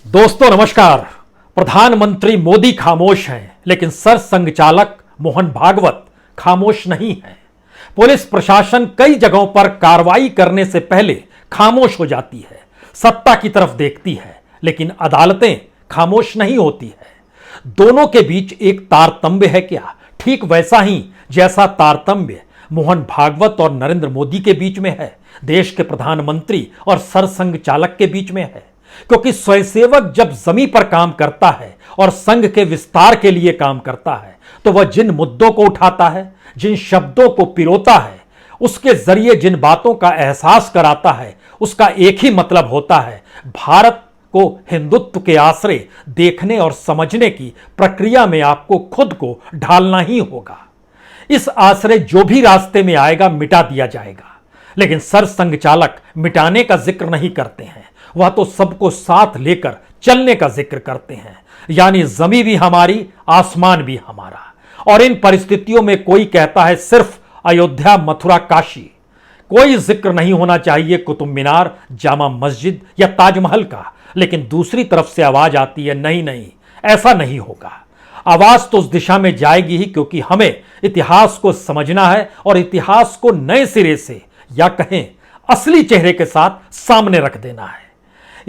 दोस्तों नमस्कार। प्रधानमंत्री मोदी खामोश हैं, लेकिन सरसंघ चालक मोहन भागवत खामोश नहीं है। पुलिस प्रशासन कई जगहों पर कार्रवाई करने से पहले खामोश हो जाती है, सत्ता की तरफ देखती है, लेकिन अदालतें खामोश नहीं होती है। दोनों के बीच एक तारतम्य है क्या? ठीक वैसा ही जैसा तारतम्य मोहन भागवत और नरेंद्र मोदी के बीच में है, देश के प्रधानमंत्री और सरसंघ चालक के बीच में है। क्योंकि स्वयंसेवक जब जमीन पर काम करता है और संघ के विस्तार के लिए काम करता है, तो वह जिन मुद्दों को उठाता है, जिन शब्दों को पिरोता है, उसके जरिए जिन बातों का एहसास कराता है, उसका एक ही मतलब होता है, भारत को हिंदुत्व के आश्रय देखने और समझने की प्रक्रिया में आपको खुद को ढालना ही होगा। इस आश्रय जो भी रास्ते में आएगा मिटा दिया जाएगा। लेकिन सरसंघ चालक मिटाने का जिक्र नहीं करते हैं, वह तो सबको साथ लेकर चलने का जिक्र करते हैं। यानी जमीन भी हमारी, आसमान भी हमारा। और इन परिस्थितियों में कोई कहता है सिर्फ अयोध्या, मथुरा, काशी, कोई जिक्र नहीं होना चाहिए कुतुब मीनार, जामा मस्जिद या ताजमहल का। लेकिन दूसरी तरफ से आवाज आती है, नहीं नहीं, ऐसा नहीं होगा। आवाज तो उस दिशा में जाएगी ही, क्योंकि हमें इतिहास को समझना है और इतिहास को नए सिरे से, या कहें असली चेहरे के साथ सामने रख देना है।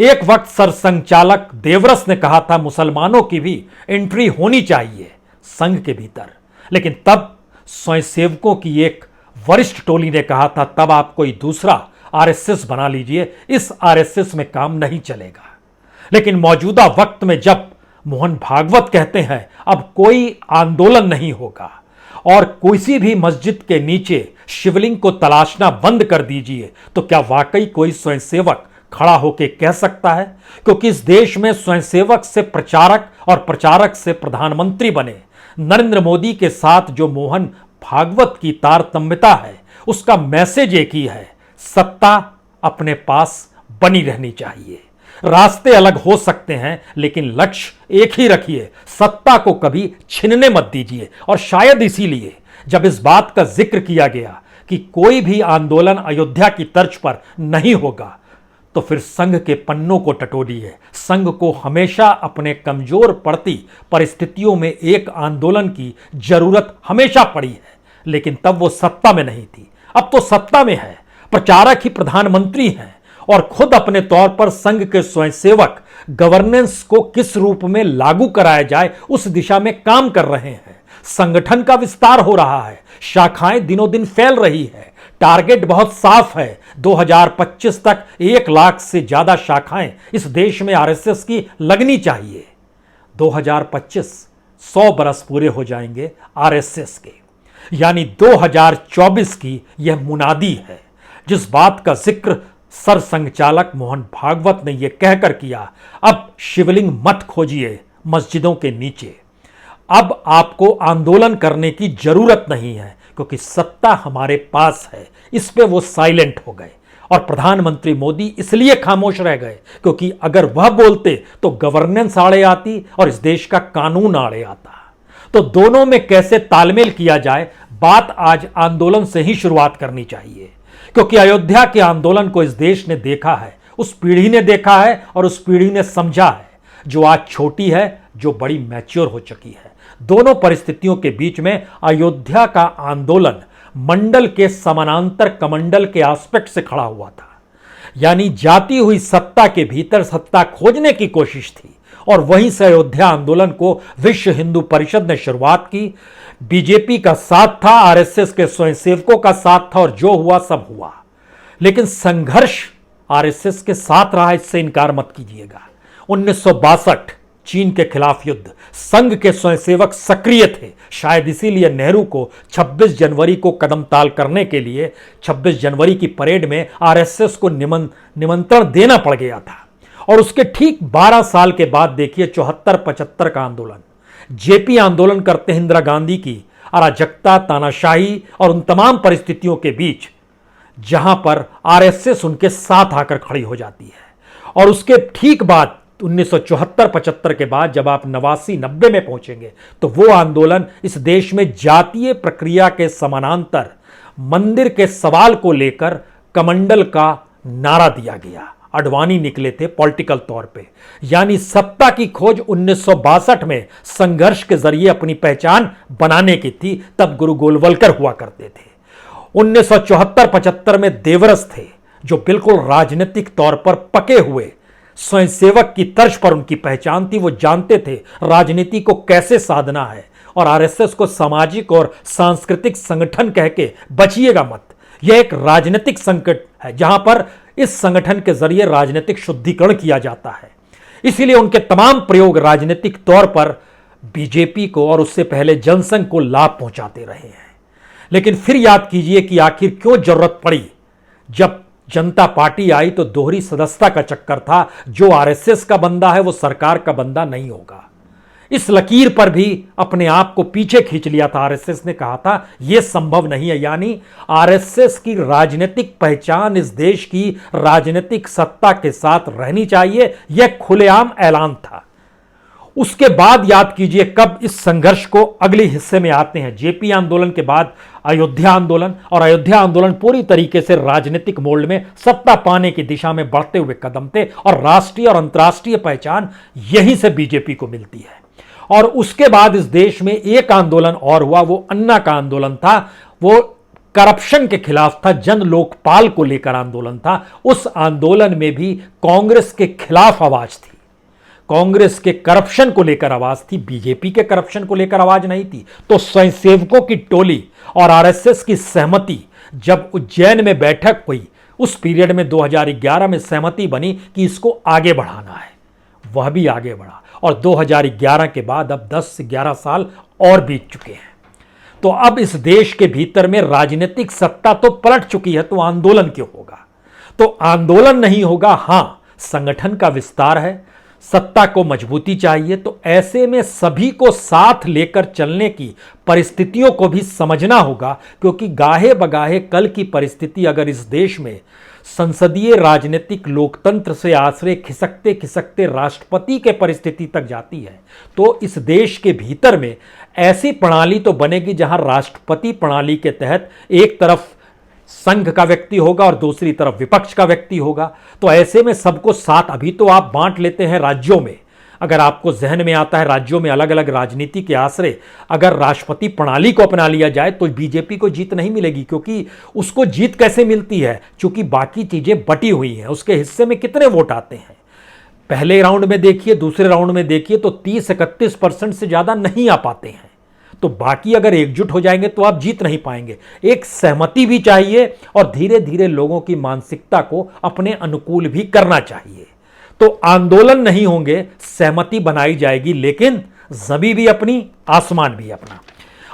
एक वक्त सरसंघ चालक देवरस ने कहा था मुसलमानों की भी एंट्री होनी चाहिए संघ के भीतर, लेकिन तब स्वयंसेवकों की एक वरिष्ठ टोली ने कहा था तब आप कोई दूसरा आरएसएस बना लीजिए, इस आरएसएस में काम नहीं चलेगा। लेकिन मौजूदा वक्त में जब मोहन भागवत कहते हैं अब कोई आंदोलन नहीं होगा और किसी भी मस्जिद के नीचे शिवलिंग को तलाशना बंद कर दीजिए, तो क्या वाकई कोई स्वयंसेवक खड़ा होकर कह सकता है? क्योंकि इस देश में स्वयंसेवक से प्रचारक और प्रचारक से प्रधानमंत्री बने नरेंद्र मोदी के साथ जो मोहन भागवत की तारतम्यता है, उसका मैसेज एक ही है, सत्ता अपने पास बनी रहनी चाहिए। रास्ते अलग हो सकते हैं, लेकिन लक्ष्य एक ही रखिए, सत्ता को कभी छीनने मत दीजिए। और शायद इसीलिए जब इस बात का जिक्र किया गया कि कोई भी आंदोलन अयोध्या की तर्ज पर नहीं होगा, तो फिर संघ के पन्नों को टटोलिए। संघ को हमेशा अपने कमजोर पड़ती परिस्थितियों में एक आंदोलन की जरूरत हमेशा पड़ी है, लेकिन तब वो सत्ता में नहीं थी। अब तो सत्ता में है, प्रचारक ही प्रधानमंत्री हैं और खुद अपने तौर पर संघ के स्वयंसेवक गवर्नेंस को किस रूप में लागू कराया जाए उस दिशा में काम कर रहे हैं। संगठन का विस्तार हो रहा है, शाखाएं दिनों दिन फैल रही है। टारगेट बहुत साफ है, 2025 तक 1 लाख से ज्यादा शाखाएं इस देश में आरएसएस की लगनी चाहिए। 2025 100 बरस पूरे हो जाएंगे आरएसएस के, यानी 2024 की यह मुनादी है। जिस बात का जिक्र सरसंघ चालक मोहन भागवत ने यह कहकर किया, अब शिवलिंग मत खोजिए मस्जिदों के नीचे, अब आपको आंदोलन करने की जरूरत नहीं है, क्योंकि सत्ता हमारे पास है। इस पे वो साइलेंट हो गए और प्रधानमंत्री मोदी इसलिए खामोश रह गए क्योंकि अगर वह बोलते तो गवर्नेंस आड़े आती और इस देश का कानून आड़े आता। तो दोनों में कैसे तालमेल किया जाए, बात आज आंदोलन से ही शुरुआत करनी चाहिए। क्योंकि अयोध्या के आंदोलन को इस देश ने देखा है, उस पीढ़ी ने देखा है और उस पीढ़ी ने समझा है, जो आज छोटी है, जो बड़ी मैच्योर हो चुकी है। दोनों परिस्थितियों के बीच में अयोध्या का आंदोलन मंडल के समानांतर कमंडल के एस्पेक्ट से खड़ा हुआ था, यानी जाती हुई सत्ता के भीतर सत्ता खोजने की कोशिश थी। और वहीं से अयोध्या आंदोलन को विश्व हिंदू परिषद ने शुरुआत की। बीजेपी का साथ था, आरएसएस के स्वयंसेवकों का साथ था और जो हुआ सब हुआ। लेकिन संघर्ष आरएसएस के साथ रहा, इससे इनकार मत कीजिएगा। 1962 चीन के खिलाफ युद्ध, संघ के स्वयंसेवक सक्रिय थे। शायद इसीलिए नेहरू को 26 जनवरी को कदम ताल करने के लिए 26 जनवरी की परेड में आरएसएस को निमंत्रण देना पड़ गया था। और उसके ठीक 12 साल के बाद देखिए 74-75 का आंदोलन, जेपी आंदोलन करते हैं इंदिरा गांधी की अराजकता, तानाशाही और उन तमाम परिस्थितियों के बीच, जहां पर आरएसएस उनके साथ आकर खड़ी हो जाती है। और उसके ठीक बाद 1974-75 के बाद जब आप 89-90 में पहुंचेंगे, तो वो आंदोलन इस देश में जातीय प्रक्रिया के समानांतर मंदिर के सवाल को लेकर कमंडल का नारा दिया गया। आडवाणी निकले थे पॉलिटिकल तौर पे। यानी सत्ता की खोज 1962 में संघर्ष के जरिए अपनी पहचान बनाने की थी, तब गुरु गोलवलकर हुआ करते थे। 1974-75 में देवरस थे, जो बिल्कुल राजनीतिक तौर पर पके हुए स्वयंसेवक की तर्ज पर उनकी पहचान थी। वो जानते थे राजनीति को कैसे साधना है, और आरएसएस को सामाजिक और सांस्कृतिक संगठन कह के बचिएगा मत। यह एक राजनीतिक संकट है, जहां पर इस संगठन के जरिए राजनीतिक शुद्धिकरण किया जाता है। इसीलिए उनके तमाम प्रयोग राजनीतिक तौर पर बीजेपी को और उससे पहले जनसंघ को लाभ पहुंचाते रहे हैं। लेकिन फिर याद कीजिए कि आखिर क्यों जरूरत पड़ी। जब जनता पार्टी आई तो दोहरी सदस्यता का चक्कर था। जो आरएसएस का बंदा है वो सरकार का बंदा नहीं होगा। इस लकीर पर भी अपने आप को पीछे खींच लिया था आरएसएस ने। कहा था यह संभव नहीं है। यानी आरएसएस की राजनीतिक पहचान इस देश की राजनीतिक सत्ता के साथ रहनी चाहिए, यह खुलेआम ऐलान था। उसके बाद याद कीजिए कब इस संघर्ष को अगले हिस्से में आते हैं। जेपी आंदोलन के बाद अयोध्या आंदोलन, और अयोध्या आंदोलन पूरी तरीके से राजनीतिक मोल्ड में सत्ता पाने की दिशा में बढ़ते हुए कदम थे, और राष्ट्रीय और अंतर्राष्ट्रीय पहचान यहीं से बीजेपी को मिलती है। और उसके बाद इस देश में एक आंदोलन और हुआ, वो अन्ना का आंदोलन था। वो करप्शन के खिलाफ था, जन लोकपाल को लेकर आंदोलन था। उस आंदोलन में भी कांग्रेस के खिलाफ आवाज थी, कांग्रेस के करप्शन को लेकर आवाज थी, बीजेपी के करप्शन को लेकर आवाज नहीं थी। तो स्वयंसेवकों की टोली और आरएसएस की सहमति, जब उज्जैन में बैठक हुई उस पीरियड में 2011 में सहमति बनी कि इसको आगे बढ़ाना है, वह भी आगे बढ़ा। और 2011 के बाद अब 10 से 11 साल और बीत चुके हैं। तो अब इस देश के भीतर में राजनीतिक सत्ता तो पलट चुकी है, तो आंदोलन क्यों होगा? तो आंदोलन नहीं होगा, हां संगठन का विस्तार है, सत्ता को मजबूती चाहिए। तो ऐसे में सभी को साथ लेकर चलने की परिस्थितियों को भी समझना होगा, क्योंकि गाहे बगाहे कल की परिस्थिति अगर इस देश में संसदीय राजनीतिक लोकतंत्र से आश्रय खिसकते खिसकते राष्ट्रपति के परिस्थिति तक जाती है, तो इस देश के भीतर में ऐसी प्रणाली तो बनेगी जहां राष्ट्रपति प्रणाली के तहत एक तरफ संघ का व्यक्ति होगा और दूसरी तरफ विपक्ष का व्यक्ति होगा। तो ऐसे में सबको साथ, अभी तो आप बांट लेते हैं राज्यों में। अगर आपको जहन में आता है राज्यों में अलग अलग राजनीति के आश्रय अगर राष्ट्रपति प्रणाली को अपना लिया जाए तो बीजेपी को जीत नहीं मिलेगी, क्योंकि उसको जीत कैसे मिलती है? क्योंकि बाकी चीजें बटी हुई हैं, उसके हिस्से में कितने वोट आते हैं। पहले राउंड में देखिए, दूसरे राउंड में देखिए तो 30-31% से ज्यादा नहीं आ पाते हैं। तो बाकी अगर एकजुट हो जाएंगे तो आप जीत नहीं पाएंगे। एक सहमति भी चाहिए और धीरे धीरे लोगों की मानसिकता को अपने अनुकूल भी करना चाहिए। तो आंदोलन नहीं होंगे, सहमति बनाई जाएगी, लेकिन जमीन भी अपनी, आसमान भी अपना।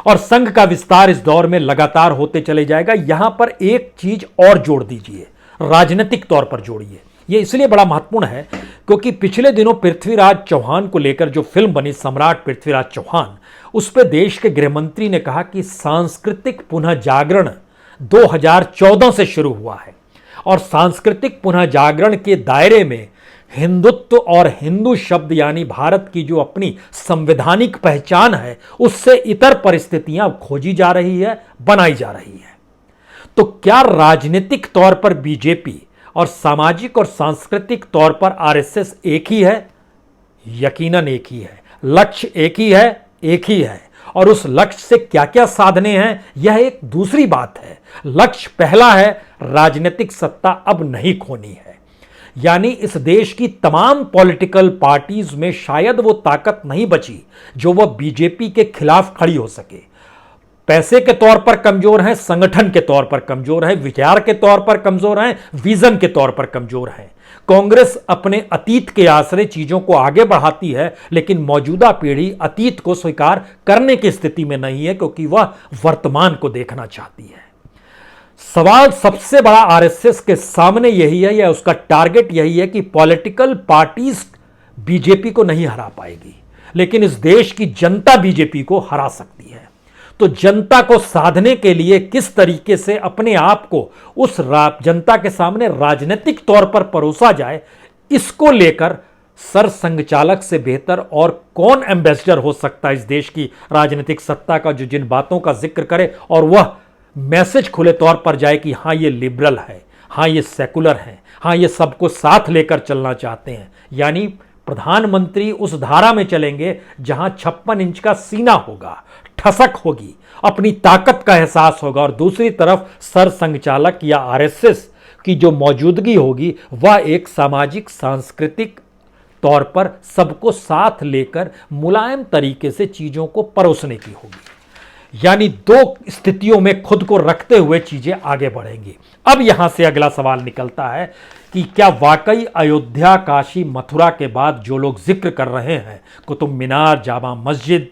और संघ का विस्तार इस दौर में लगातार होते चले जाएगा। यहां पर एक चीज और जोड़ दीजिए, राजनीतिक तौर पर जोड़िए। यह इसलिए बड़ा महत्वपूर्ण है क्योंकि पिछले दिनों पृथ्वीराज चौहान को लेकर जो फिल्म बनी सम्राट पृथ्वीराज चौहान, उस पर देश के गृह मंत्री ने कहा कि सांस्कृतिक पुनः जागरण 2014 से शुरू हुआ है, और सांस्कृतिक पुनः जागरण के दायरे में हिंदुत्व और हिंदू शब्द यानी भारत की जो अपनी संवैधानिक पहचान है उससे इतर परिस्थितियां खोजी जा रही है, बनाई जा रही है। तो क्या राजनीतिक तौर पर बीजेपी और सामाजिक और सांस्कृतिक तौर पर आरएसएस एक ही है? यकीनन एक ही है। लक्ष्य एक ही है, एक ही है। और उस लक्ष्य से क्या क्या साधने हैं यह एक दूसरी बात है। लक्ष्य पहला है, राजनीतिक सत्ता अब नहीं खोनी है। यानी इस देश की तमाम पॉलिटिकल पार्टीज में शायद वो ताकत नहीं बची जो वह बीजेपी के खिलाफ खड़ी हो सके। पैसे के तौर पर कमजोर हैं, संगठन के तौर पर कमजोर है, विचार के तौर पर कमजोर हैं, विजन के तौर पर कमजोर हैं। कांग्रेस अपने अतीत के आश्रय चीजों को आगे बढ़ाती है, लेकिन मौजूदा पीढ़ी अतीत को स्वीकार करने की स्थिति में नहीं है, क्योंकि वह वर्तमान को देखना चाहती है। सवाल सबसे बड़ा आरएसएस के सामने यही है, या उसका टारगेट यही है कि पॉलिटिकल पार्टीज बीजेपी को नहीं हरा पाएगी, लेकिन इस देश की जनता बीजेपी को हरा सकती है। तो जनता को साधने के लिए किस तरीके से अपने आप को उस जनता के सामने राजनीतिक तौर पर परोसा जाए, इसको लेकर सरसंघचालक से बेहतर और कौन एम्बेसडर हो सकता है इस देश की राजनीतिक सत्ता का, जो जिन बातों का जिक्र करे और वह मैसेज खुले तौर पर जाए कि हां ये लिबरल है, हाँ ये सेकुलर हैं, हाँ ये सबको साथ लेकर चलना चाहते हैं। यानी प्रधानमंत्री उस धारा में चलेंगे जहां 56 इंच का सीना होगा, ठसक होगी, अपनी ताकत का एहसास होगा, और दूसरी तरफ सरसंघचालक या आरएसएस की जो मौजूदगी होगी वह एक सामाजिक सांस्कृतिक तौर पर सबको साथ लेकर मुलायम तरीके से चीजों को परोसने की होगी। यानी दो स्थितियों में खुद को रखते हुए चीजें आगे बढ़ेंगी। अब यहां से अगला सवाल निकलता है कि क्या वाकई अयोध्या, काशी, मथुरा के बाद जो लोग जिक्र कर रहे हैं, कुतुब मीनार, जामा मस्जिद,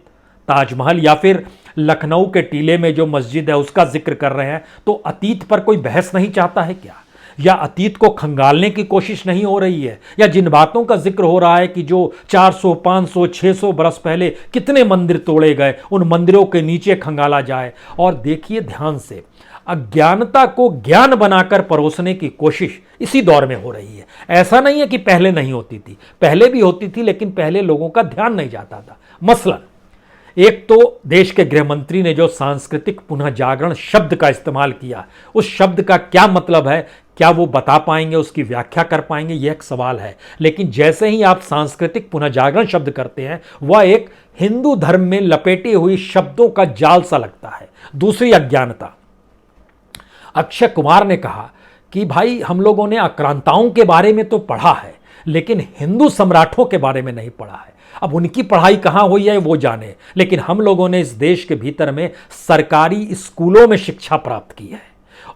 ताजमहल या फिर लखनऊ के टीले में जो मस्जिद है उसका जिक्र कर रहे हैं, तो अतीत पर कोई बहस नहीं चाहता है क्या? या अतीत को खंगालने की कोशिश नहीं हो रही है? या जिन बातों का जिक्र हो रहा है कि जो 400, 500, 600 बरस पहले कितने मंदिर तोड़े गए, उन मंदिरों के नीचे खंगाला जाए? और देखिए ध्यान से, अज्ञानता को ज्ञान बनाकर परोसने की कोशिश इसी दौर में हो रही है। ऐसा नहीं है कि पहले नहीं होती थी, पहले भी होती थी, लेकिन पहले लोगों का ध्यान नहीं जाता था। मसलन एक तो देश के गृह मंत्री ने जो सांस्कृतिक पुनः जागरण शब्द का इस्तेमाल किया, उस शब्द का क्या मतलब है, क्या वो बता पाएंगे, उसकी व्याख्या कर पाएंगे, यह एक सवाल है। लेकिन जैसे ही आप सांस्कृतिक पुनः जागरण शब्द करते हैं, वह एक हिंदू धर्म में लपेटी हुई शब्दों का जाल सा लगता है। दूसरी अज्ञानता, अक्षय कुमार ने कहा कि भाई हम लोगों ने आक्रांताओं के बारे में तो पढ़ा है, लेकिन हिंदू सम्राटों के बारे में नहीं पढ़ा है। अब उनकी पढ़ाई कहां हुई है वो जाने, लेकिन हम लोगों ने इस देश के भीतर में सरकारी स्कूलों में शिक्षा प्राप्त की है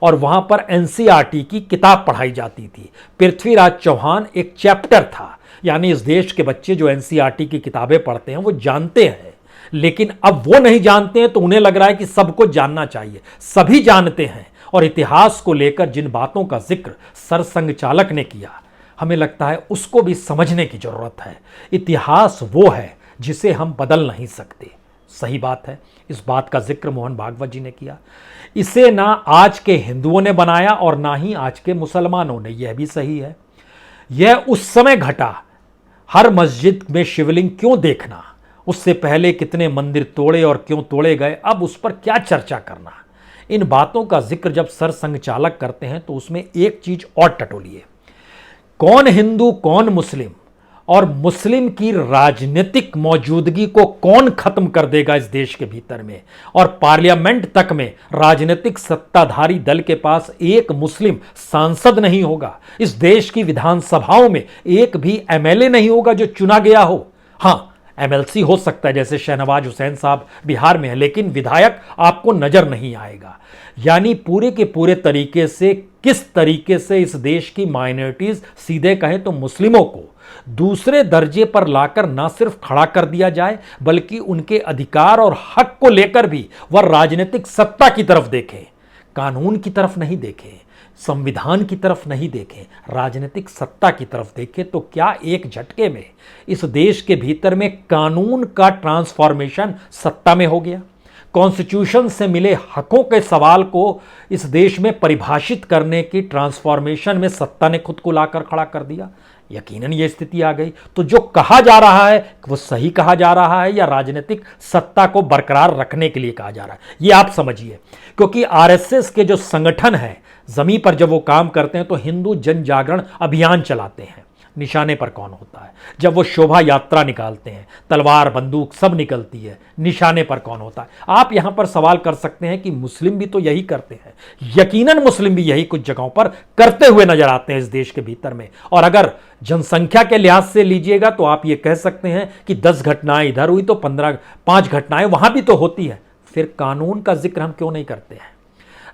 और वहां पर एनसीईआरटी की किताब पढ़ाई जाती थी। पृथ्वीराज चौहान एक चैप्टर था। यानी इस देश के बच्चे जो एनसीईआरटी की किताबें पढ़ते हैं वो जानते हैं, लेकिन अब वो नहीं जानते हैं तो उन्हें लग रहा है कि सबको जानना चाहिए। सभी जानते हैं, और इतिहास को लेकर जिन बातों का जिक्र सरसंघचालक ने किया, हमें लगता है उसको भी समझने की जरूरत है। इतिहास वो है जिसे हम बदल नहीं सकते। सही बात है, इस बात का जिक्र मोहन भागवत जी ने किया। इसे ना आज के हिंदुओं ने बनाया और ना ही आज के मुसलमानों ने, यह भी सही है। यह उस समय घटा। हर मस्जिद में शिवलिंग क्यों देखना, उससे पहले कितने मंदिर तोड़े और क्यों तोड़े गए, अब उस पर क्या चर्चा करना। इन बातों का जिक्र जब सरसंघचालक करते हैं तो उसमें एक चीज और टटोलिए, कौन हिंदू कौन मुस्लिम, और मुस्लिम की राजनीतिक मौजूदगी को कौन खत्म कर देगा इस देश के भीतर में। और पार्लियामेंट तक में राजनीतिक सत्ताधारी दल के पास एक मुस्लिम सांसद नहीं होगा। इस देश की विधानसभाओं में एक भी एमएलए नहीं होगा जो चुना गया हो। हाँ, एमएलसी हो सकता है, जैसे शहनवाज हुसैन साहब बिहार में है, लेकिन विधायक आपको नजर नहीं आएगा। यानी पूरे के पूरे तरीके से किस तरीके से इस देश की माइनॉरिटीज, सीधे कहें तो मुस्लिमों को दूसरे दर्जे पर लाकर ना सिर्फ खड़ा कर दिया जाए, बल्कि उनके अधिकार और हक को लेकर भी वह राजनीतिक सत्ता की तरफ देखें, कानून की तरफ नहीं देखें, संविधान की तरफ नहीं देखें, राजनीतिक सत्ता की तरफ देखें। तो क्या एक झटके में इस देश के भीतर में कानून का ट्रांसफॉर्मेशन सत्ता में हो गया? कॉन्स्टिट्यूशन से मिले हकों के सवाल को इस देश में परिभाषित करने की ट्रांसफॉर्मेशन में सत्ता ने खुद को लाकर खड़ा कर दिया। यकीनन ये स्थिति आ गई। तो जो कहा जा रहा है वो सही कहा जा रहा है या राजनीतिक सत्ता को बरकरार रखने के लिए कहा जा रहा है, ये आप समझिए। क्योंकि आरएसएस के जो संगठन है, जमीन पर जब वो काम करते हैं तो हिंदू जन जागरण अभियान चलाते हैं। निशाने पर कौन होता है? जब वो शोभा यात्रा निकालते हैं, तलवार बंदूक सब निकलती है, निशाने पर कौन होता है? आप यहां पर सवाल कर सकते हैं कि मुस्लिम भी तो यही करते हैं। यकीनन मुस्लिम भी यही कुछ जगहों पर करते हुए नजर आते हैं इस देश के भीतर में। और अगर जनसंख्या के लिहाज से लीजिएगा तो आप ये कह सकते हैं कि 10 घटनाएं इधर हुई तो 5 घटनाएं वहां भी तो होती है। फिर कानून का जिक्र हम क्यों नहीं करते हैं?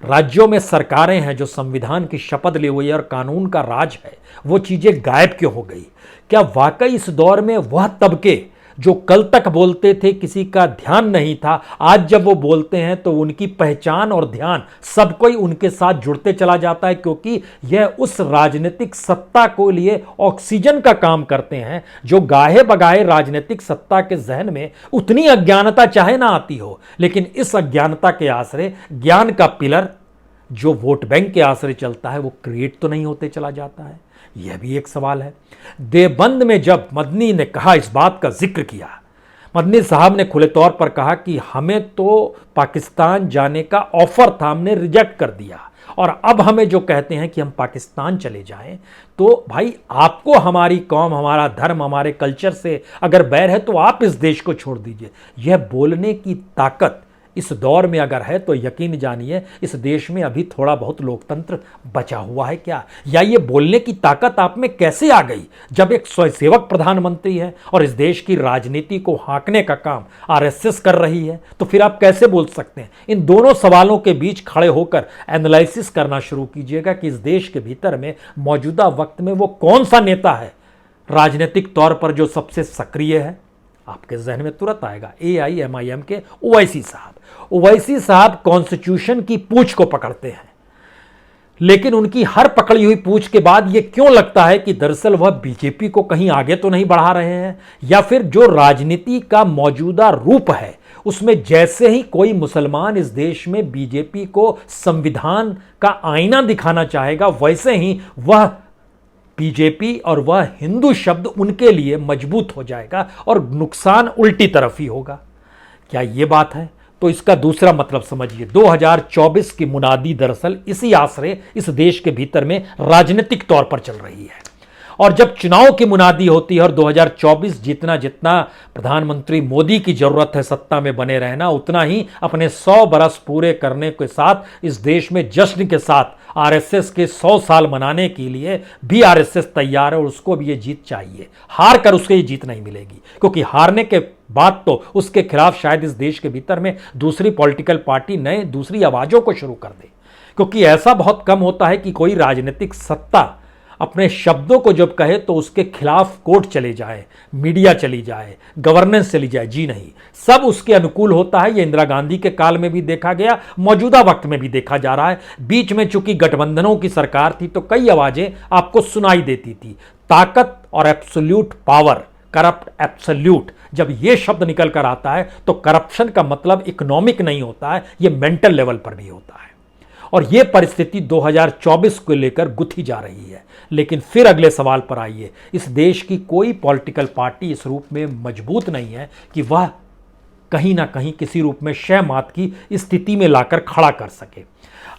राज्यों में सरकारें हैं जो संविधान की शपथ ली हुई है और कानून का राज है, वो चीजें गायब क्यों हो गई? क्या वाकई इस दौर में वह तबके जो कल तक बोलते थे किसी का ध्यान नहीं था, आज जब वो बोलते हैं तो उनकी पहचान और ध्यान सब कोई उनके साथ जुड़ते चला जाता है, क्योंकि यह उस राजनीतिक सत्ता को लिए ऑक्सीजन का काम करते हैं जो गाहे बगाहे राजनीतिक सत्ता के जहन में उतनी अज्ञानता चाहे ना आती हो, लेकिन इस अज्ञानता के आश्रय ज्ञान का पिलर जो वोट बैंक के आश्रय चलता है वो क्रिएट तो नहीं होते चला जाता है। यह भी एक सवाल है। देवबंद में जब मदनी ने कहा, इस बात का जिक्र किया, मदनी साहब ने खुले तौर पर कहा कि हमें तो पाकिस्तान जाने का ऑफर था, हमने रिजेक्ट कर दिया। और अब हमें जो कहते हैं कि हम पाकिस्तान चले जाएं, तो भाई आपको हमारी कौम, हमारा धर्म, हमारे कल्चर से अगर बैर है तो आप इस देश को छोड़ दीजिए। यह बोलने की ताकत इस दौर में अगर है तो यकीन जानिए इस देश में अभी थोड़ा बहुत लोकतंत्र बचा हुआ है क्या? या ये बोलने की ताकत आप में कैसे आ गई जब एक स्वयंसेवक प्रधानमंत्री है और इस देश की राजनीति को हाँकने का काम आरएसएस कर रही है? तो फिर आप कैसे बोल सकते हैं? इन दोनों सवालों के बीच खड़े होकर एनालिसिस करना शुरू कीजिएगा कि इस देश के भीतर में मौजूदा वक्त में वो कौन सा नेता है राजनीतिक तौर पर जो सबसे सक्रिय है। आपके जहन में तुरंत आएगा AIMIM के ओवैसी साहब। ओवैसी साहब कॉन्स्टिट्यूशन की पूंछ को पकड़ते हैं, लेकिन उनकी हर पकड़ी हुई पूंछ के बाद यह क्यों लगता है कि दरअसल वह बीजेपी को कहीं आगे तो नहीं बढ़ा रहे हैं, या फिर जो राजनीति का मौजूदा रूप है उसमें जैसे ही कोई मुसलमान इस देश में बीजेपी को संविधान का आईना दिखाना चाहेगा वैसे ही वह बीजेपी और वह हिंदू शब्द उनके लिए मजबूत हो जाएगा और नुकसान उल्टी तरफ ही होगा। क्या यह बात है? तो इसका दूसरा मतलब समझिए, 2024 की मुनादी दरअसल इसी आसरे इस देश के भीतर में राजनीतिक तौर पर चल रही है। और जब चुनाव की मुनादी होती है और 2024 जितना प्रधानमंत्री मोदी की जरूरत है सत्ता में बने रहना, उतना ही अपने 100 बरस पूरे करने के साथ इस देश में जश्न के साथ आरएसएस के 100 साल मनाने के लिए भी आरएसएस तैयार है और उसको भी ये जीत चाहिए। हार कर उसको ये जीत नहीं मिलेगी, क्योंकि हारने के बाद तो उसके खिलाफ शायद इस देश के भीतर में दूसरी पॉलिटिकल पार्टी नए दूसरी आवाजों को शुरू कर दे। क्योंकि ऐसा बहुत कम होता है कि कोई राजनीतिक सत्ता अपने शब्दों को जब कहे तो उसके खिलाफ कोर्ट चले जाए, मीडिया चली जाए, गवर्नेंस चली जाए। जी नहीं, सब उसके अनुकूल होता है। ये इंदिरा गांधी के काल में भी देखा गया, मौजूदा वक्त में भी देखा जा रहा है। बीच में चूंकि गठबंधनों की सरकार थी तो कई आवाजें आपको सुनाई देती थी। ताकत और एब्सोल्यूट पावर, करप्ट एब्सोल्यूट, जब ये शब्द निकल कर आता है तो करप्शन का मतलब इकोनॉमिक नहीं होता है, ये मेंटल लेवल पर भी होता है। और यह परिस्थिति 2024 को लेकर गुथी जा रही है। लेकिन फिर अगले सवाल पर आइए, इस देश की कोई पॉलिटिकल पार्टी इस रूप में मजबूत नहीं है कि वह कहीं ना कहीं किसी रूप में शह मात की स्थिति में लाकर खड़ा कर सके।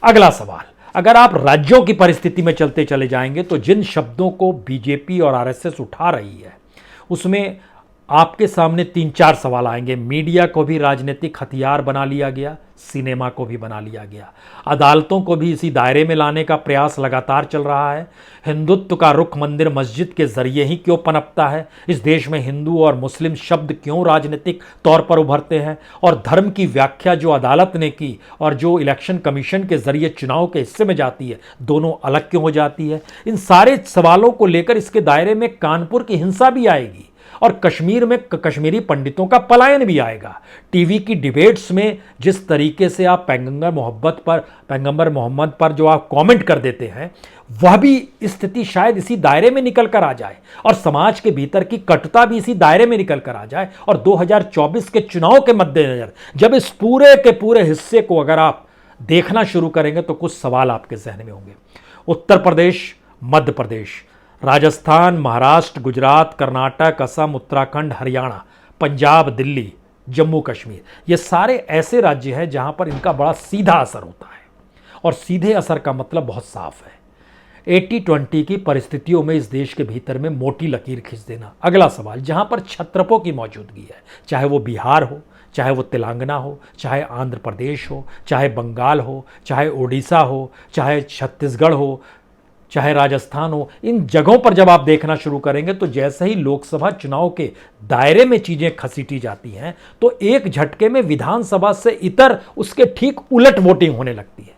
अगला सवाल, अगर आप राज्यों की परिस्थिति में चलते चले जाएंगे तो जिन शब्दों को बीजेपी और आरएसएस उठा रही है उसमें आपके सामने 3-4 सवाल आएंगे। मीडिया को भी राजनीतिक हथियार बना लिया गया, सिनेमा को भी बना लिया गया, अदालतों को भी इसी दायरे में लाने का प्रयास लगातार चल रहा है। हिंदुत्व का रुख मंदिर मस्जिद के जरिए ही क्यों पनपता है? इस देश में हिंदू और मुस्लिम शब्द क्यों राजनीतिक तौर पर उभरते हैं? और धर्म की व्याख्या जो अदालत ने की और जो इलेक्शन कमीशन के जरिए चुनाव के हिस्से में जाती है, दोनों अलग क्यों हो जाती है? इन सारे सवालों को लेकर इसके दायरे में कानपुर की हिंसा भी आएगी और कश्मीर में कश्मीरी पंडितों का पलायन भी आएगा। टीवी की डिबेट्स में जिस तरीके से आप पैगंबर मोहम्मद पर जो आप कमेंट कर देते हैं, वह भी स्थिति शायद इसी दायरे में निकल कर आ जाए और समाज के भीतर की कटुता भी इसी दायरे में निकल कर आ जाए। और 2024 के चुनाव के मद्देनजर जब इस पूरे के पूरे हिस्से को अगर आप देखना शुरू करेंगे तो कुछ सवाल आपके जहन में होंगे। उत्तर प्रदेश, मध्य प्रदेश, राजस्थान, महाराष्ट्र, गुजरात, कर्नाटक, असम, उत्तराखंड, हरियाणा, पंजाब, दिल्ली, जम्मू कश्मीर, ये सारे ऐसे राज्य हैं जहां पर इनका बड़ा सीधा असर होता है। और सीधे असर का मतलब बहुत साफ है, 80-20 की परिस्थितियों में इस देश के भीतर में मोटी लकीर खींच देना। अगला सवाल, जहां पर छत्रपों की मौजूदगी है, चाहे वो बिहार हो, चाहे वो तेलंगाना हो, चाहे आंध्र प्रदेश हो, चाहे बंगाल हो, चाहे उड़ीसा हो, चाहे छत्तीसगढ़ हो, चाहे राजस्थान हो, इन जगहों पर जब आप देखना शुरू करेंगे तो जैसे ही लोकसभा चुनाव के दायरे में चीजें खसीटी जाती हैं तो एक झटके में विधानसभा से इतर उसके ठीक उलट वोटिंग होने लगती है।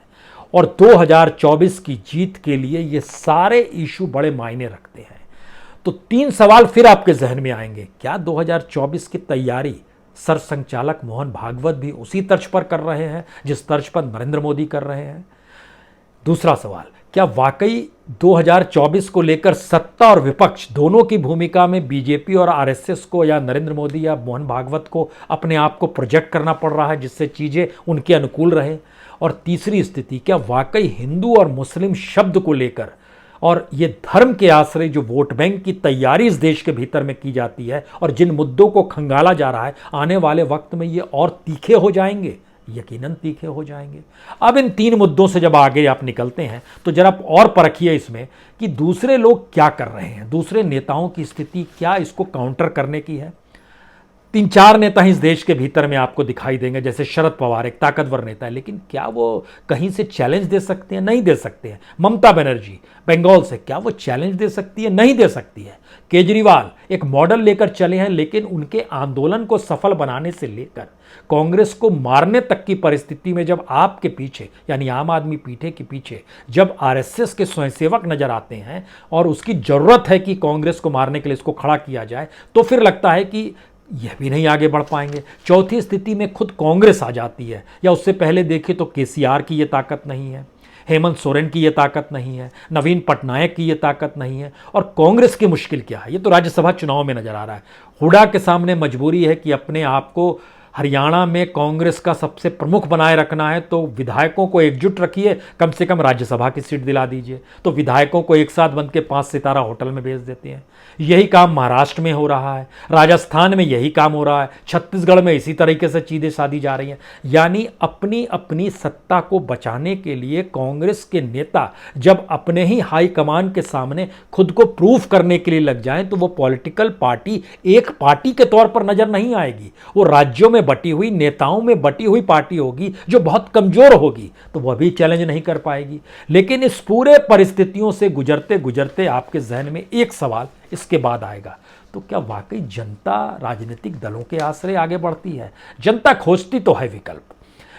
और 2024 की जीत के लिए ये सारे इशू बड़े मायने रखते हैं। तो 3 सवाल फिर आपके जहन में आएंगे। क्या 2024 की तैयारी सरसंघचालक मोहन भागवत भी उसी तर्ज पर कर रहे हैं जिस तर्ज पर नरेंद्र मोदी कर रहे हैं? दूसरा सवाल, क्या वाकई 2024 को लेकर सत्ता और विपक्ष दोनों की भूमिका में बीजेपी और आरएसएस को या नरेंद्र मोदी या मोहन भागवत को अपने आप को प्रोजेक्ट करना पड़ रहा है जिससे चीजें उनके अनुकूल रहे? और तीसरी स्थिति, क्या वाकई हिंदू और मुस्लिम शब्द को लेकर और ये धर्म के आश्रय जो वोट बैंक की तैयारी इस देश के भीतर में की जाती है और जिन मुद्दों को खंगाला जा रहा है, आने वाले वक्त में ये और तीखे हो जाएंगे? यकीनन तीखे हो जाएंगे। अब इन 3 मुद्दों से जब आगे आप निकलते हैं तो जरा और परखिए इसमें कि दूसरे लोग क्या कर रहे हैं, दूसरे नेताओं की स्थिति क्या इसको काउंटर करने की है। 3-4 नेता इस देश के भीतर में आपको दिखाई देंगे, जैसे शरद पवार एक ताकतवर नेता है, लेकिन क्या वो कहीं से चैलेंज दे सकते हैं? नहीं दे सकते हैं। ममता बनर्जी बंगाल से, क्या वो चैलेंज दे सकती है? नहीं दे सकती है। केजरीवाल एक मॉडल लेकर चले हैं, लेकिन उनके आंदोलन को सफल बनाने से लेकर कांग्रेस को मारने तक की परिस्थिति में जब आपके पीछे यानी आम आदमी पीठे के पीछे जब आरएसएस के स्वयंसेवक नजर आते हैं और उसकी जरूरत है कि कांग्रेस को मारने के लिए इसको खड़ा किया जाए, तो फिर लगता है कि यह भी नहीं आगे बढ़ पाएंगे। चौथी स्थिति में खुद कांग्रेस आ जाती है, या उससे पहले देखें तो केसीआर की यह ताकत नहीं है, हेमंत सोरेन की यह ताकत नहीं है, नवीन पटनायक की यह ताकत नहीं है। और कांग्रेस की मुश्किल क्या है, ये तो राज्यसभा चुनाव में नजर आ रहा है। हुड्डा के सामने मजबूरी है कि अपने आप को हरियाणा में कांग्रेस का सबसे प्रमुख बनाए रखना है, तो विधायकों को एकजुट रखिए, कम से कम राज्यसभा की सीट दिला दीजिए। तो विधायकों को एक साथ बंद के 5 सितारा होटल में भेज देते हैं। यही काम महाराष्ट्र में हो रहा है, राजस्थान में यही काम हो रहा है, छत्तीसगढ़ में इसी तरीके से चीजें साधी जा रही हैं। यानी अपनी अपनी सत्ता को बचाने के लिए कांग्रेस के नेता जब अपने ही हाईकमान के सामने खुद को प्रूफ करने के लिए लग जाएं, तो वो पॉलिटिकल पार्टी एक पार्टी के तौर पर नजर नहीं आएगी, वो राज्यों में बटी हुई, नेताओं में बटी हुई पार्टी होगी जो बहुत कमजोर होगी, तो वह भी चैलेंज नहीं कर पाएगी। लेकिन इस पूरे परिस्थितियों से गुजरते गुजरते आपके जहन में एक सवाल इसके बाद आएगा, तो क्या वाकई जनता राजनीतिक दलों के आश्रय आगे बढ़ती है? जनता खोजती तो है विकल्प,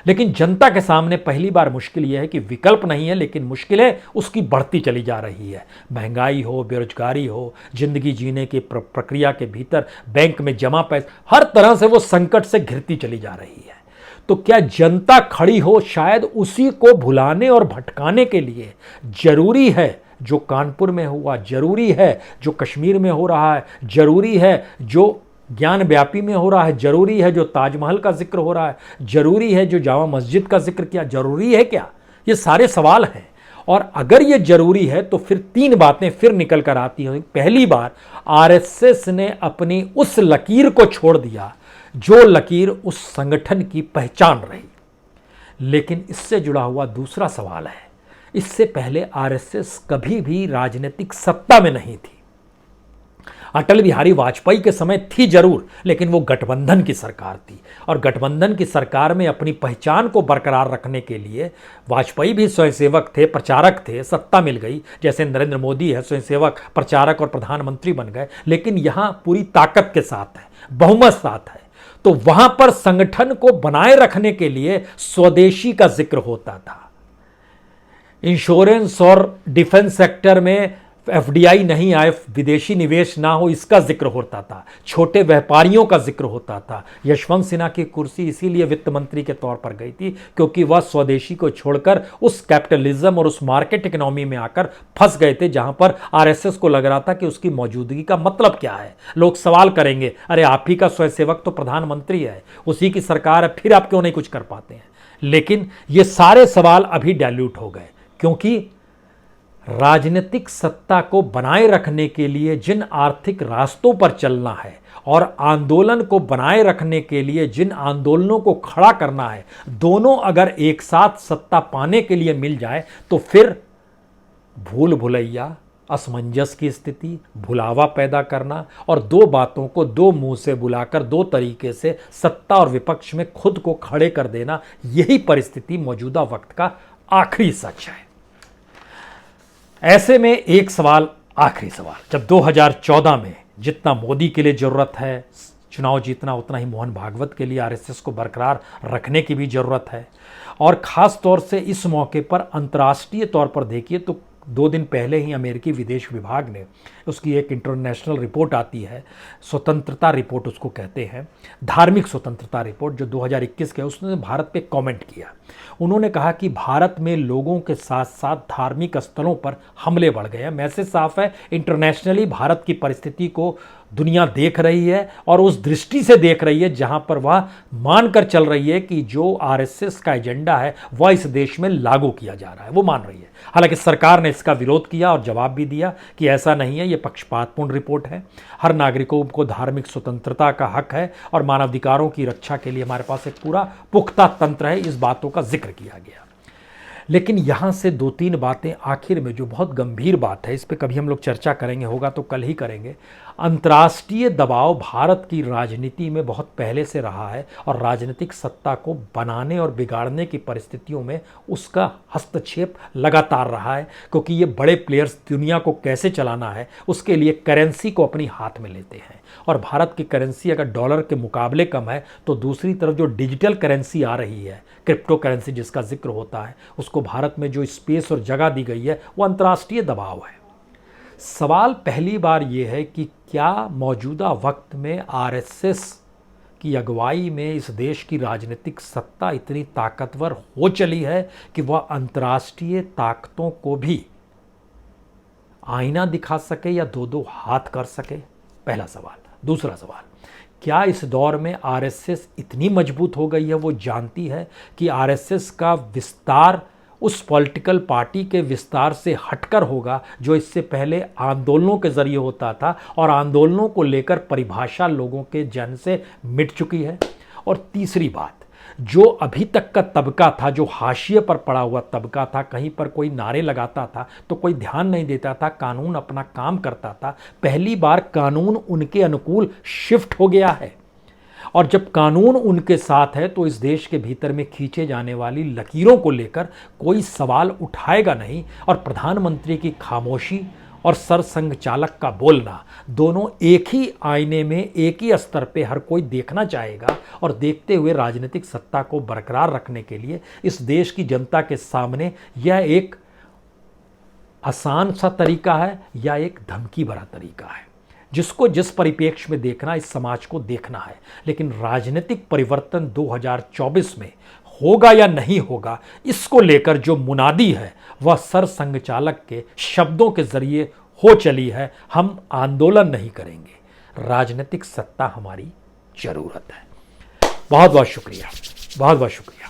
लेकिन जनता के सामने पहली बार मुश्किल यह है कि विकल्प नहीं है, लेकिन मुश्किलें उसकी बढ़ती चली जा रही है। महंगाई हो, बेरोजगारी हो, जिंदगी जीने की प्रक्रिया के भीतर बैंक में जमा पैसे, हर तरह से वो संकट से घिरती चली जा रही है। तो क्या जनता खड़ी हो शायद उसी को भुलाने और भटकाने के लिए? जरूरी है जो कानपुर में हुआ, जरूरी है जो कश्मीर में हो रहा है, जरूरी है जो ज्ञान व्यापी में हो रहा है, जरूरी है जो ताजमहल का जिक्र हो रहा है, जरूरी है जो जामा मस्जिद का जिक्र किया, जरूरी है क्या? ये सारे सवाल हैं। और अगर ये जरूरी है तो फिर 3 बातें फिर निकल कर आती हैं। पहली बार, आरएसएस ने अपनी उस लकीर को छोड़ दिया जो लकीर उस संगठन की पहचान रही। लेकिन इससे जुड़ा हुआ दूसरा सवाल है, इससे पहले आरएसएस कभी भी राजनीतिक सत्ता में नहीं थी। अटल बिहारी वाजपेयी के समय थी जरूर, लेकिन वो गठबंधन की सरकार थी, और गठबंधन की सरकार में अपनी पहचान को बरकरार रखने के लिए वाजपेयी भी स्वयंसेवक थे, प्रचारक थे। सत्ता मिल गई, जैसे नरेंद्र मोदी है, स्वयंसेवक, प्रचारक और प्रधानमंत्री बन गए, लेकिन यहां पूरी ताकत के साथ है, बहुमत साथ है। तो वहां पर संगठन को बनाए रखने के लिए स्वदेशी का जिक्र होता था। इंश्योरेंस और डिफेंस सेक्टर में एफडीआई नहीं आए, विदेशी निवेश ना हो, इसका जिक्र होता था। छोटे व्यापारियों का जिक्र होता था। यशवंत सिन्हा की कुर्सी इसीलिए वित्त मंत्री के तौर पर गई थी क्योंकि वह स्वदेशी को छोड़कर उस कैपिटलिज्म और उस मार्केट इकोनॉमी में आकर फंस गए थे, जहां पर आरएसएस को लग रहा था कि उसकी मौजूदगी का मतलब क्या है। लोग सवाल करेंगे, अरे आप ही का स्वयंसेवक तो प्रधानमंत्री है, उसी की सरकार है, फिर आप क्यों नहीं कुछ कर पाते हैं? लेकिन ये सारे सवाल अभी डाइल्यूट हो गए, क्योंकि राजनीतिक सत्ता को बनाए रखने के लिए जिन आर्थिक रास्तों पर चलना है और आंदोलन को बनाए रखने के लिए जिन आंदोलनों को खड़ा करना है, दोनों अगर एक साथ सत्ता पाने के लिए मिल जाए तो फिर भूल भुलैया, असमंजस की स्थिति, भुलावा पैदा करना और 2 बातों को 2 मुंह से बुलाकर 2 तरीके से सत्ता और विपक्ष में खुद को खड़े कर देना, यही परिस्थिति मौजूदा वक्त का आखिरी सच है। ऐसे में एक सवाल, आखिरी सवाल, जब 2014 में जितना मोदी के लिए जरूरत है चुनाव जीतना, उतना ही मोहन भागवत के लिए आरएसएस को बरकरार रखने की भी जरूरत है। और खास तौर से इस मौके पर अंतर्राष्ट्रीय तौर पर देखिए तो 2 दिन पहले ही अमेरिकी विदेश विभाग ने, उसकी एक इंटरनेशनल रिपोर्ट आती है, स्वतंत्रता रिपोर्ट उसको कहते हैं, धार्मिक स्वतंत्रता रिपोर्ट, जो 2021 के, उसने भारत पे कमेंट किया। उन्होंने कहा कि भारत में लोगों के साथ साथ धार्मिक स्थलों पर हमले बढ़ गए हैं। मैसेज साफ है, इंटरनेशनली भारत की परिस्थिति को दुनिया देख रही है और उस दृष्टि से देख रही है जहां पर वह मानकर चल रही है कि जो आरएसएस का एजेंडा है वह इस देश में लागू किया जा रहा है, वो मान रही है। हालांकि सरकार ने इसका विरोध किया और जवाब भी दिया कि ऐसा नहीं है, ये पक्षपातपूर्ण रिपोर्ट है। हर नागरिकों को धार्मिक स्वतंत्रता का हक है और मानवाधिकारों की रक्षा के लिए हमारे पास एक पूरा पुख्ता तंत्र है, इस बातों का जिक्र किया गया। लेकिन यहाँ से 2-3 बातें आखिर में, जो बहुत गंभीर बात है, इस पे कभी हम लोग चर्चा करेंगे, होगा तो कल ही करेंगे। अंतर्राष्ट्रीय दबाव भारत की राजनीति में बहुत पहले से रहा है और राजनीतिक सत्ता को बनाने और बिगाड़ने की परिस्थितियों में उसका हस्तक्षेप लगातार रहा है, क्योंकि ये बड़े प्लेयर्स दुनिया को कैसे चलाना है उसके लिए करेंसी को अपनी हाथ में लेते हैं। और भारत की करेंसी अगर डॉलर के मुकाबले कम है तो दूसरी तरफ जो डिजिटल करेंसी आ रही है, क्रिप्टो करेंसी जिसका जिक्र होता है, उसको भारत में जो स्पेस और जगह दी गई है वो अंतर्राष्ट्रीय दबाव है। सवाल पहली बार ये है कि क्या मौजूदा वक्त में आरएसएस की अगुवाई में इस देश की राजनीतिक सत्ता इतनी ताकतवर हो चली है कि वह अंतर्राष्ट्रीय ताकतों को भी आईना दिखा सके या दो दो हाथ कर सके? पहला सवाल। दूसरा सवाल, क्या इस दौर में आरएसएस इतनी मजबूत हो गई है, वो जानती है कि आरएसएस का विस्तार उस पॉलिटिकल पार्टी के विस्तार से हटकर होगा जो इससे पहले आंदोलनों के जरिए होता था और आंदोलनों को लेकर परिभाषा लोगों के जन से मिट चुकी है? और तीसरी बात, जो अभी तक का तबका था, जो हाशिए पर पड़ा हुआ तबका था, कहीं पर कोई नारे लगाता था तो कोई ध्यान नहीं देता था, कानून अपना काम करता था, पहली बार कानून उनके अनुकूल शिफ्ट हो गया है। और जब कानून उनके साथ है तो इस देश के भीतर में खींचे जाने वाली लकीरों को लेकर कोई सवाल उठाएगा नहीं। और प्रधानमंत्री की खामोशी और सरसंघ चालक का बोलना, दोनों एक ही आईने में एक ही स्तर पे हर कोई देखना चाहेगा। और देखते हुए राजनीतिक सत्ता को बरकरार रखने के लिए इस देश की जनता के सामने यह एक आसान सा तरीका है या एक धमकी भरा तरीका है, जिसको जिस परिप्रेक्ष्य में देखना, इस समाज को देखना है। लेकिन राजनीतिक परिवर्तन 2024 में होगा या नहीं होगा, इसको लेकर जो मुनादी है वह सरसंघ चालक के शब्दों के जरिए हो चली है। हम आंदोलन नहीं करेंगे, राजनीतिक सत्ता हमारी जरूरत है। बहुत बहुत शुक्रिया, बहुत बहुत शुक्रिया।